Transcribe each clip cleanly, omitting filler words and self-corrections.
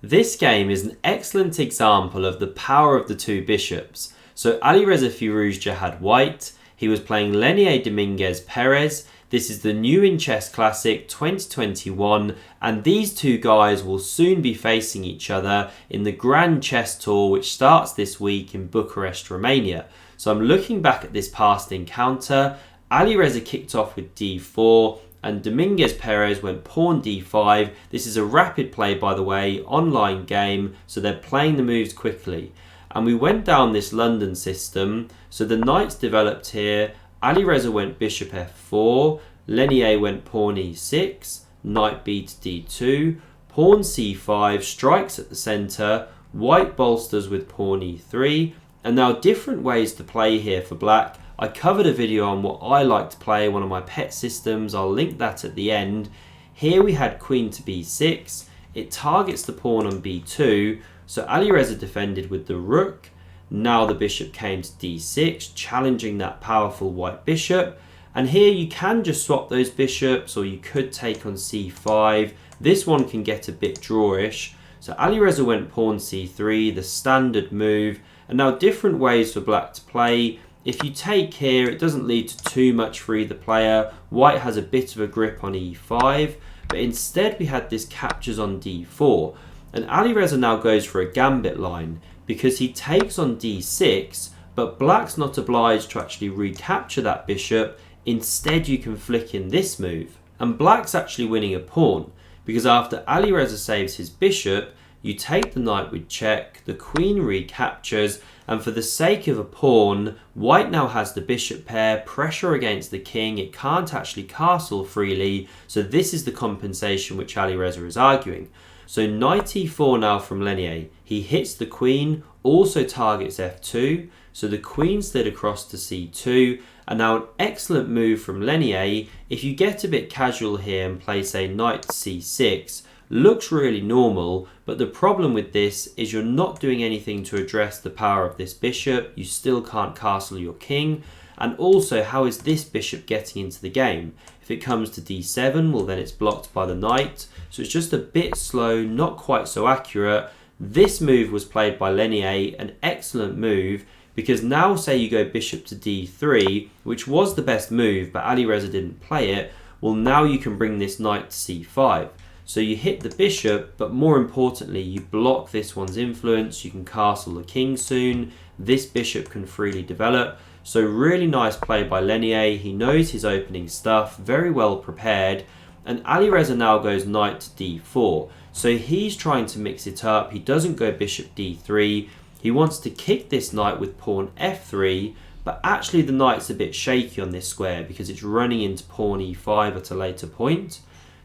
This game is an excellent example of the power of the two bishops. So Alireza Firouzja had white, he was playing Lenier Dominguez Perez. This is the New in Chess Classic 2021, and these two guys will soon be facing each other in the Grand Chess Tour, which starts this week in Bucharest, Romania. So I'm looking back at this past encounter. Alireza kicked off with d4 and Dominguez Perez went pawn d5. This is a rapid play, by the way, online game, so they're playing the moves quickly. And we went down this London system, so the knights developed here. Alireza went bishop f4, Lenier went pawn e6, knight b to d2, pawn c5, strikes at the centre, white bolsters with pawn e3, and now different ways to play here for black. I covered a video on what I like to play, one of my pet systems, I'll link that at the end. Here we had queen to b6, it targets the pawn on b2, so Alireza defended with the rook. Now the bishop came to d6, challenging that powerful white bishop. And here you can just swap those bishops, or you could take on c5. This one can get a bit drawish. So Alireza went pawn c3, the standard move. And now different ways for black to play. If you take here, it doesn't lead to too much for either player. White has a bit of a grip on e5, but instead we had this captures on d4. And Alireza now goes for a gambit line because he takes on d6, but black's not obliged to actually recapture that bishop. Instead, you can flick in this move. And black's actually winning a pawn because after Alireza saves his bishop, you take the knight with check, the queen recaptures, and for the sake of a pawn, white now has the bishop pair, pressure against the king, it can't actually castle freely, so this is the compensation which Alireza is arguing. So knight e4 now from Lenier, he hits the queen, also targets f2, so the queen slid across to c2, and now an excellent move from Lenier. If you get a bit casual here and play say knight to c6, looks really normal, but the problem with this is you're not doing anything to address the power of this bishop, you still can't castle your king, and also how is this bishop getting into the game? If it comes to d7, well then it's blocked by the knight, so it's just a bit slow, not quite so accurate. This move was played by Lenier, an excellent move, because now say you go bishop to d3, which was the best move, but Alireza didn't play it, well now you can bring this knight to c5. So you hit the bishop, but more importantly, you block this one's influence. You can castle the king soon. This bishop can freely develop. So really nice play by Lenier. He knows his opening stuff, very well prepared. And Alireza now goes knight to d4. So he's trying to mix it up. He doesn't go bishop d3. He wants to kick this knight with pawn f3, but actually the knight's a bit shaky on this square because it's running into pawn e5 at a later point.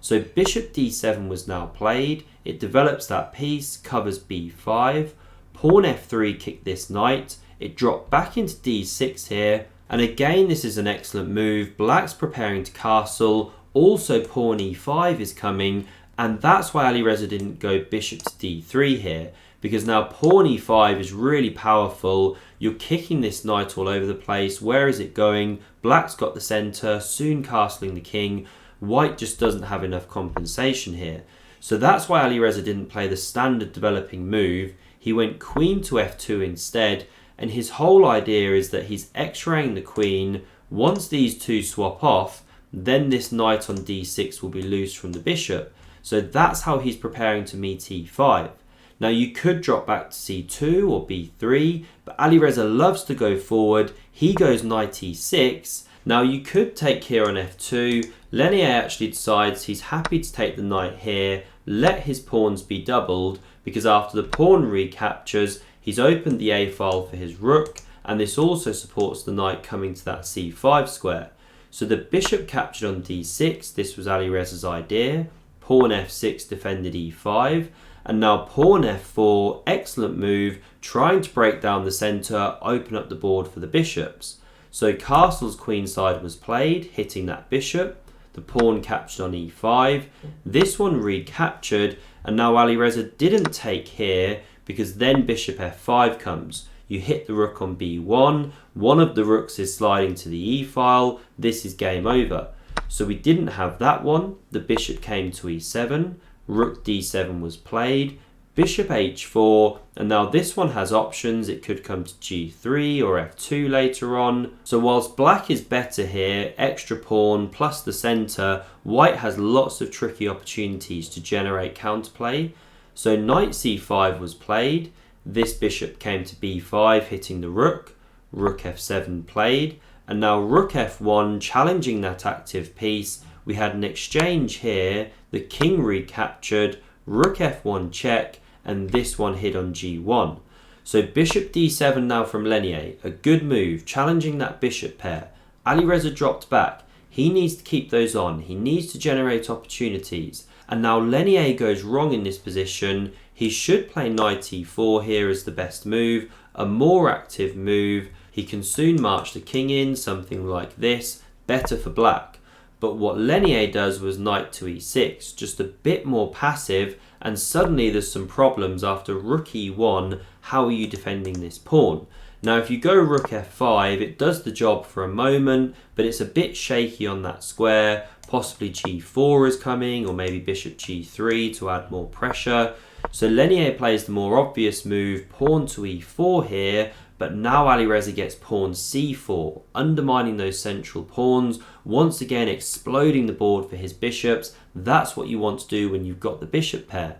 So bishop d7 was now played, it develops that piece, covers b5, pawn f3 kicked this knight, it dropped back into d6 here, and again this is an excellent move, black's preparing to castle, also pawn e5 is coming, and that's why Alireza didn't go bishop to d3 here, because now pawn e5 is really powerful, you're kicking this knight all over the place, where is it going? Black's got the centre, soon castling the king. White just doesn't have enough compensation here. So that's why Alireza didn't play the standard developing move. He went queen to f2 instead, and his whole idea is that he's x-raying the queen. Once these two swap off, then this knight on d6 will be loose from the bishop. So that's how he's preparing to meet e5. Now you could drop back to c2 or b3, but Alireza loves to go forward. He goes knight e6. Now you could take here on f2. Lenier actually decides he's happy to take the knight here, let his pawns be doubled, because after the pawn recaptures, he's opened the a file for his rook, and this also supports the knight coming to that c5 square. So the bishop captured on d6, this was Alireza's idea, pawn f6 defended e5, and now pawn f4, excellent move, trying to break down the centre, open up the board for the bishops. So castle's queenside was played, hitting that bishop. The pawn captured on e5. This one recaptured, and now Alireza didn't take here because then bishop f5 comes. You hit the rook on b1. One of the rooks is sliding to the e file. This is game over. So we didn't have that one. The bishop came to e7. Rook d7 was played. bishop h4, and now this one has options. It could come to g3 or f2 later on. So whilst black is better here, extra pawn plus the center, white has lots of tricky opportunities to generate counterplay. So knight c5 was played, this bishop came to b5 hitting the rook f7 played, and now rook f1 challenging that active piece. We had an exchange here, the king recaptured, rook f1 check, and this one hit on g1. So bishop d7 now from Lenier, a good move, challenging that bishop pair. Alireza dropped back. He needs to keep those on. He needs to generate opportunities. And now Lenier goes wrong in this position. He should play knight e4 here as the best move, a more active move. He can soon march the king in, something like this, better for black. But what Lenier does was knight to e6, just a bit more passive, and suddenly there's some problems after rook e1. How are you defending this pawn? Now if you go rook f5, it does the job for a moment, but it's a bit shaky on that square. Possibly g4 is coming, or maybe bishop g3 to add more pressure. So Lenier plays the more obvious move, pawn to e4 here, but now Alireza gets pawn c4, undermining those central pawns, once again exploding the board for his bishops. That's what you want to do when you've got the bishop pair.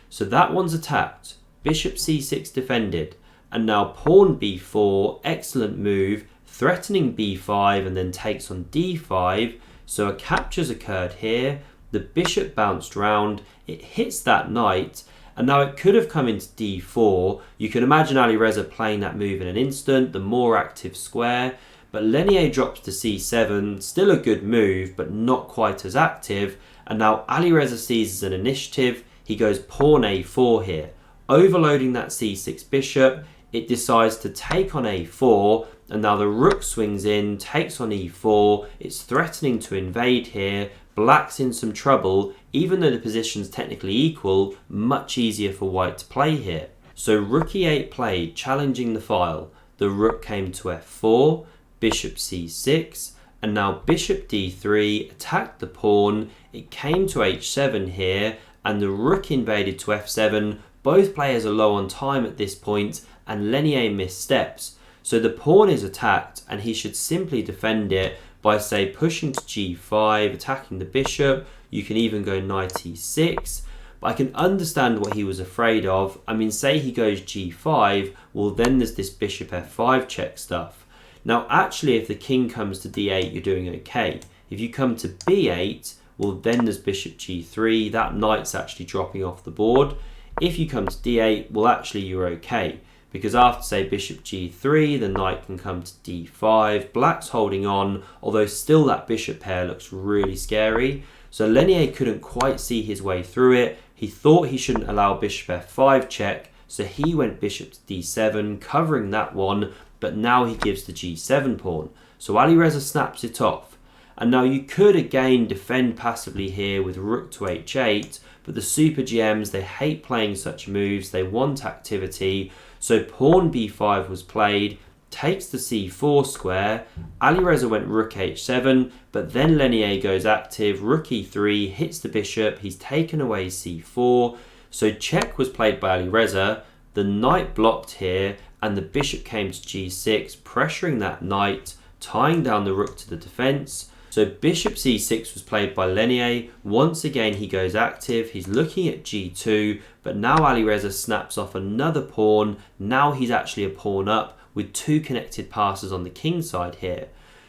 So that one's attacked, bishop c6 defended, and now pawn b4, excellent move, threatening b5 and then takes on d5. So a capture's occurred here, the bishop bounced round, it hits that knight, and now it could have come into d4. You can imagine Alireza playing that move in an instant, the more active square, but Lenier drops to c7, still a good move, but not quite as active, and now Alireza sees as an initiative. He goes pawn a4 here, overloading that c6 bishop. It decides to take on a4, and now the rook swings in, takes on e4. It's threatening to invade here. Black's in some trouble, even though the position's technically equal, much easier for white to play here. So rook e8 played, challenging the file. The rook came to f4, bishop c6, and now bishop d3 attacked the pawn. It came to h7 here, and the rook invaded to f7. Both players are low on time at this point, and Lenier missteps. So the pawn is attacked, and he should simply defend it by, say, pushing to g5, attacking the bishop. You can even go knight e6. But I can understand what he was afraid of. I mean, say he goes g5, well, then there's this bishop f5 check stuff. Now, actually, if the king comes to d8, you're doing okay. If you come to b8, well, then there's bishop g3. That knight's actually dropping off the board. If you come to d8, well, actually, you're okay. Because after, say, bishop g3, the knight can come to d5. Black's holding on, although still that bishop pair looks really scary. So Lenier couldn't quite see his way through it. He thought he shouldn't allow bishop f5 check, so he went bishop to d7, covering that one, but now he gives the g7 pawn. So Alireza snaps it off. And now you could again defend passively here with rook to h8, but the super GMs, they hate playing such moves, they want activity. So pawn b5 was played, takes the c4 square. Alireza went rook h7, but then Lenier goes active, rook e3, hits the bishop, he's taken away c4. So check was played by Alireza, the knight blocked here, and the bishop came to g6, pressuring that knight, tying down the rook to the defense. So bishop c6 was played by Lenier. Once again, he goes active. He's looking at g2, but now Alireza snaps off another pawn. Now he's actually a pawn up with two connected passes on the king side here.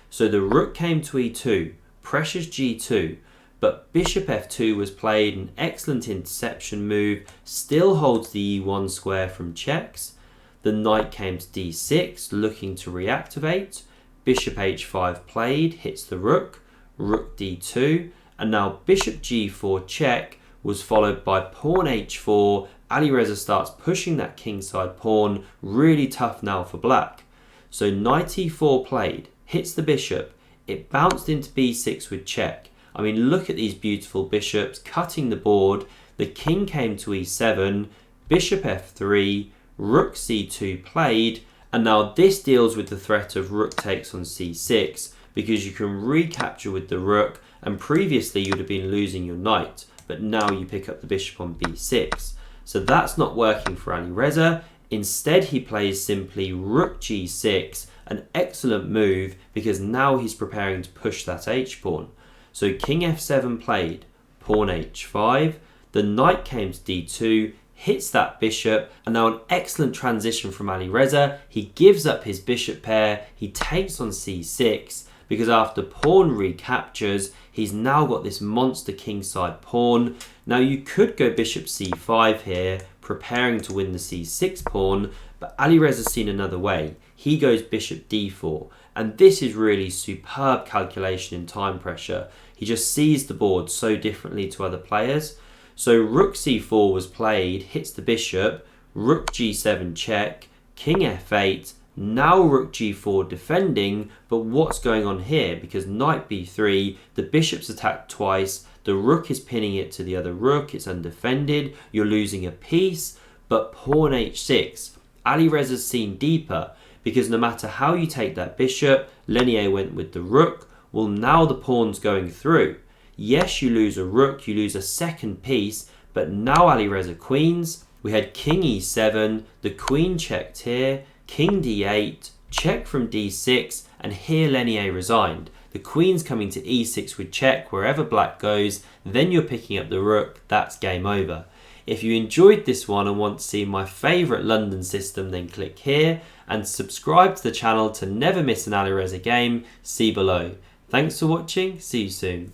So the rook came to e2, pressures g2, but bishop f2 was played, an excellent interception move, still holds the e1 square from checks. The knight came to d6, looking to reactivate. Bishop h5 played, hits the rook, rook d2, and now bishop g4 check was followed by pawn h4. Alireza starts pushing that kingside pawn, really tough now for black. So knight e4 played, hits the bishop, it bounced into b6 with check. I mean, look at these beautiful bishops cutting the board. The king came to e7, bishop f3, rook c2 played, and now this deals with the threat of rook takes on c6, because you can recapture with the rook, and previously you'd have been losing your knight, but now you pick up the bishop on b6. So that's not working for Alireza. Instead, he plays simply rook g6, an excellent move because now he's preparing to push that h-pawn. So king f7 played, pawn h5, the knight came to d2, hits that bishop, and now an excellent transition from Alireza. He gives up his bishop pair, he takes on c6, because after pawn recaptures, he's now got this monster kingside pawn. Now you could go bishop c5 here, preparing to win the c6 pawn, but Alireza's seen another way. He goes bishop d4, and this is really superb calculation in time pressure. He just sees the board so differently to other players. So rook c4 was played, hits the bishop, rook g7 check, king f8, now rook g4 defending, but what's going on here? Because knight b3, the bishop's attacked twice, the rook is pinning it to the other rook, it's undefended, you're losing a piece, but pawn h6. Alireza's seen deeper, because no matter how you take that bishop, Lenier went with the rook, well now the pawn's going through. Yes, you lose a rook, you lose a second piece, but now Alireza queens. We had king e7, the queen checked here, king d8, check from d6, and here Lenier resigned. The queen's coming to e6 with check wherever black goes, then you're picking up the rook, that's game over. If you enjoyed this one and want to see my favourite London system, then click here, and subscribe to the channel to never miss an Alireza game, see below. Thanks for watching, see you soon.